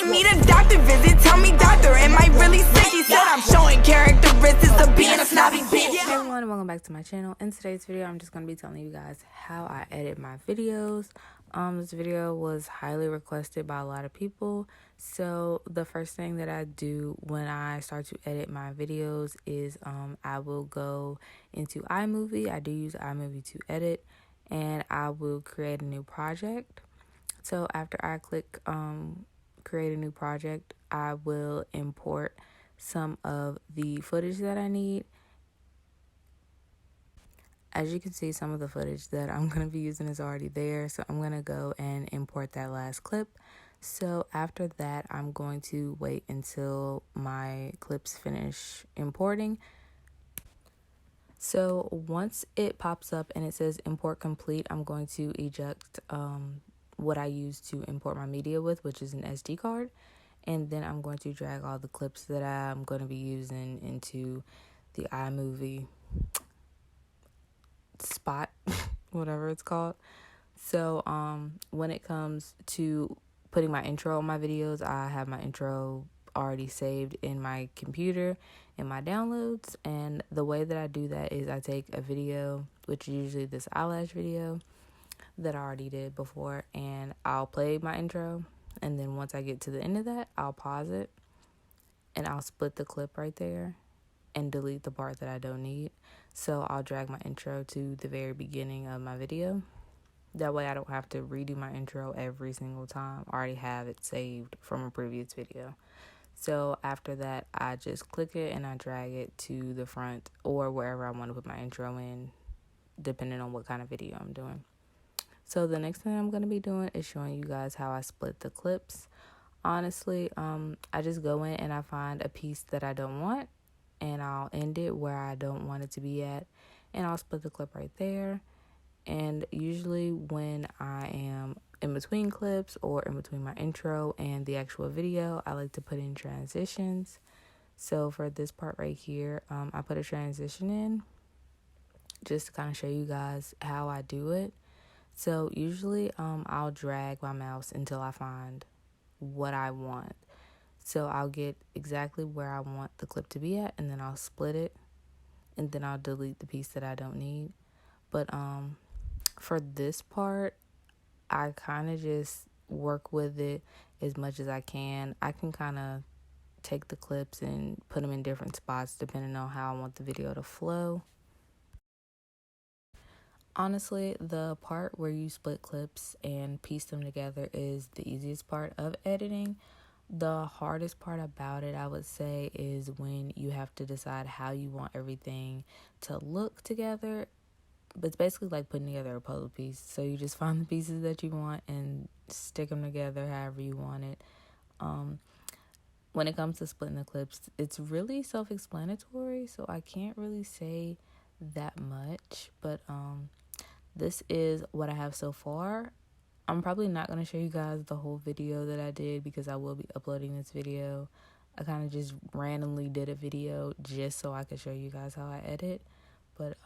need a doctor visit. Tell me, doctor, am I really sick? He said I'm showing characteristics of being a snobby bitch. Hey everyone, and welcome back to my channel. In today's video, I'm just going to be telling you guys how I edit my videos. This video was highly requested by a lot of people. So the first thing that I do when I start to edit my videos is I will go into iMovie. I do use iMovie to edit, and I will create a new project. So after I click create a new project, I will import some of the footage that I need. As you can see, some of the footage that I'm going to be using is already there, so I'm going to go and import that last clip. So after that, I'm going to wait until my clips finish importing. So once it pops up and it says import complete, I'm going to eject what I use to import my media with, which is an SD card. And then I'm going to drag all the clips that I'm going to be using into the iMovie spot, whatever it's called. So when it comes to putting my intro on my videos, I have my intro already saved in my computer in my downloads. And the way that I do that is I take a video, which is usually this eyelash video that I already did before, and I'll play my intro. And then once I get to the end of that, I'll pause it and I'll split the clip right there and delete the part that I don't need. So I'll drag my intro to the very beginning of my video. That way I don't have to redo my intro every single time. I already have it saved from a previous video. So after that, I just click it and I drag it to the front or wherever I want to put my intro in, depending on what kind of video I'm doing. So the next thing I'm going to be doing is showing you guys how I split the clips. Honestly, I just go in and I find a piece that I don't want, and I'll end it where I don't want it to be at, and I'll split the clip right there. And usually when I am in between clips or in between my intro and the actual video, I like to put in transitions. So for this part right here, I put a transition in just to kind of show you guys how I do it. So usually I'll drag my mouse until I find what I want. So I'll get exactly where I want the clip to be at, and then I'll split it, and then I'll delete the piece that I don't need. But for this part, I kind of just work with it as much as I can. I can kind of take the clips and put them in different spots depending on how I want the video to flow. Honestly, the part where you split clips and piece them together is the easiest part of editing. The hardest part about it, I would say, is when you have to decide how you want everything to look together. But it's basically like putting together a puzzle piece. So you just find the pieces that you want and stick them together however you want it. When it comes to splitting the clips, it's really self-explanatory, so I can't really say that much. But this is what I have so far. I'm probably not going to show you guys the whole video that I did because I will be uploading this video. I kind of just randomly did a video just so I could show you guys how I edit. But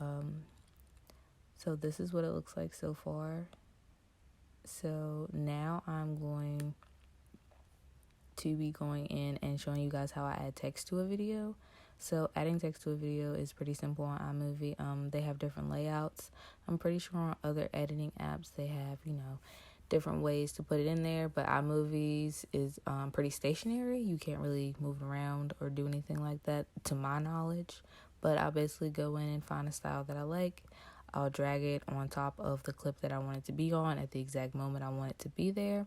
so this is what it looks like so far. So now I'm going to be going in and showing you guys how I add text to a video. So adding text to a video is pretty simple on iMovie. They have different layouts. I'm pretty sure on other editing apps they have, different ways to put it in there. But iMovies is pretty stationary. You can't really move it around or do anything like that to my knowledge. But I'll basically go in and find a style that I like. I'll drag it on top of the clip that I want it to be on at the exact moment I want it to be there.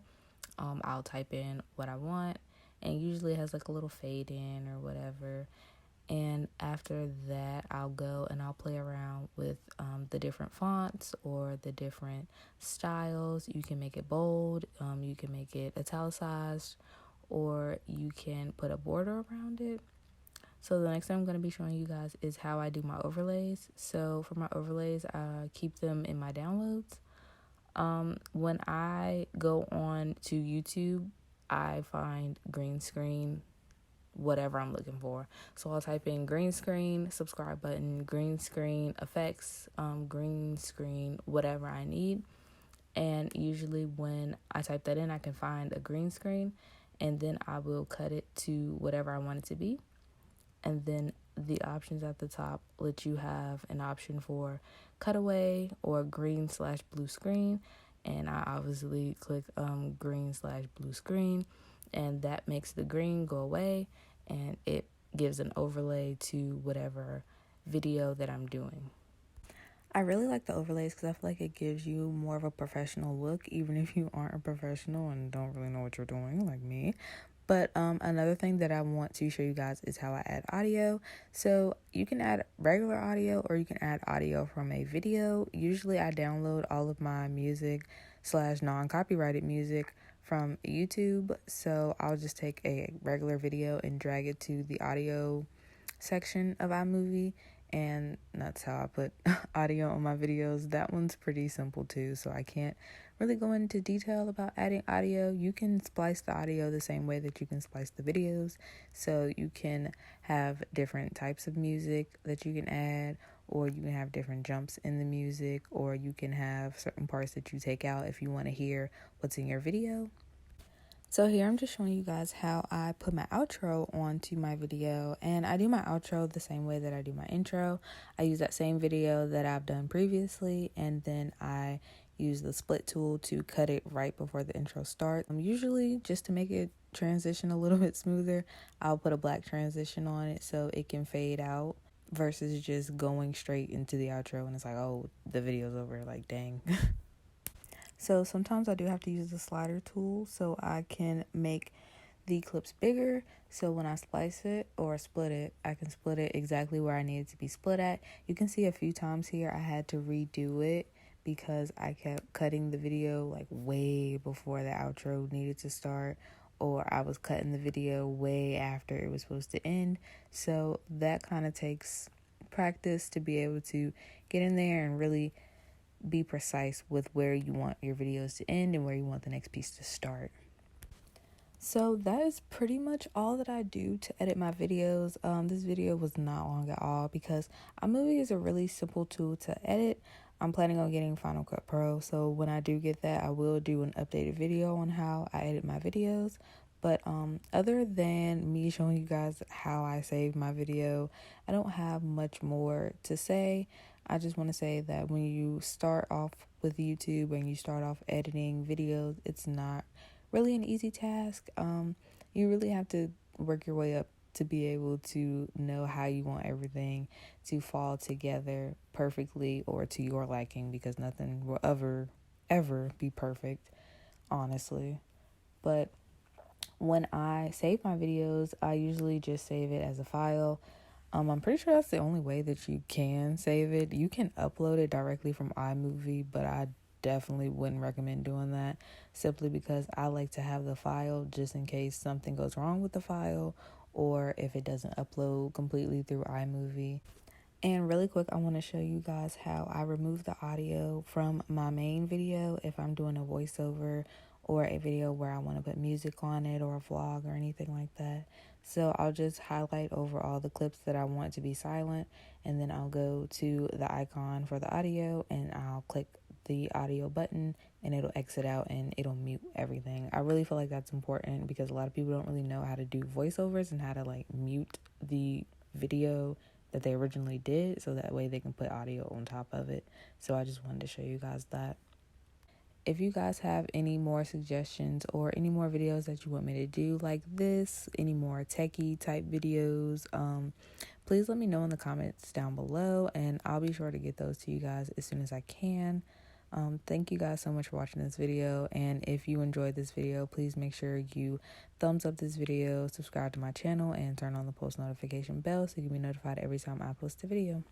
I'll type in what I want, and usually it has like a little fade in or whatever. And after that, I'll go and I'll play around with the different fonts or the different styles. You can make it bold, you can make it italicized, or you can put a border around it. So the next thing I'm going to be showing you guys is how I do my overlays. So for my overlays, I keep them in my downloads. When I go on to YouTube, I find green screen, whatever I'm looking for. So I'll type in green screen, subscribe button, green screen effects, green screen, whatever I need. And usually when I type that in, I can find a green screen. and then I will cut it to whatever I want it to be. And then the options at the top let you have an option for cutaway or green/blue screen, and I obviously click green/blue screen, and that makes the green go away, and it gives an overlay to whatever video that I'm doing. I really like the overlays because I feel like it gives you more of a professional look, even if you aren't a professional and don't really know what you're doing, like me. But another thing that I want to show you guys is how I add audio. So you can add regular audio or you can add audio from a video. Usually I download all of my music / non-copyrighted music from YouTube. So I'll just take a regular video and drag it to the audio section of iMovie, and that's how I put audio on my videos. That one's pretty simple too, so I can't really go into detail about adding audio. You can splice the audio the same way that you can splice the videos, so you can have different types of music that you can add, or you can have different jumps in the music, or you can have certain parts that you take out if you want to hear what's in your video. So here I'm just showing you guys how I put my outro onto my video, and I do my outro the same way that I do my intro. I use that same video that I've done previously, and then I use the split tool to cut it right before the intro starts. Usually, just to make it transition a little bit smoother, I'll put a black transition on it so it can fade out versus just going straight into the outro and it's like, oh, the video's over, like, dang. So sometimes I do have to use the slider tool so I can make the clips bigger. So when I splice it or split it, I can split it exactly where I need it to be split at. You can see a few times here I had to redo it because I kept cutting the video like way before the outro needed to start, or I was cutting the video way after it was supposed to end. So that kind of takes practice to be able to get in there and really be precise with where you want your videos to end and where you want the next piece to start. So that is pretty much all that I do to edit my videos. This video was not long at all because iMovie is a really simple tool to edit. I'm planning on getting Final Cut Pro, so when I do get that, I will do an updated video on how I edit my videos. But other than me showing you guys how I save my video, I don't have much more to say. I just want to say that when you start off with YouTube and you start off editing videos, it's not really an easy task. You really have to work your way up to be able to know how you want everything to fall together perfectly or to your liking, because nothing will ever be perfect, honestly. But when I save my videos, I usually just save it as a file. I'm pretty sure that's the only way that you can save it. You can upload it directly from iMovie, but I definitely wouldn't recommend doing that, simply because I like to have the file just in case something goes wrong with the file or if it doesn't upload completely through iMovie. And really quick, I want to show you guys how I remove the audio from my main video if I'm doing a voiceover or a video where I want to put music on it or a vlog or anything like that. So I'll just highlight over all the clips that I want to be silent, and then I'll go to the icon for the audio and I'll click the audio button and it'll exit out and it'll mute everything. I really feel like that's important because a lot of people don't really know how to do voiceovers and how to like mute the video that they originally did, so that way they can put audio on top of it. So I just wanted to show you guys that. If you guys have any more suggestions or any more videos that you want me to do like this, any more techie type videos, please let me know in the comments down below and I'll be sure to get those to you guys as soon as I can. Thank you guys so much for watching this video, and if you enjoyed this video, please make sure you thumbs up this video, subscribe to my channel, and turn on the post notification bell so you can be notified every time I post a video.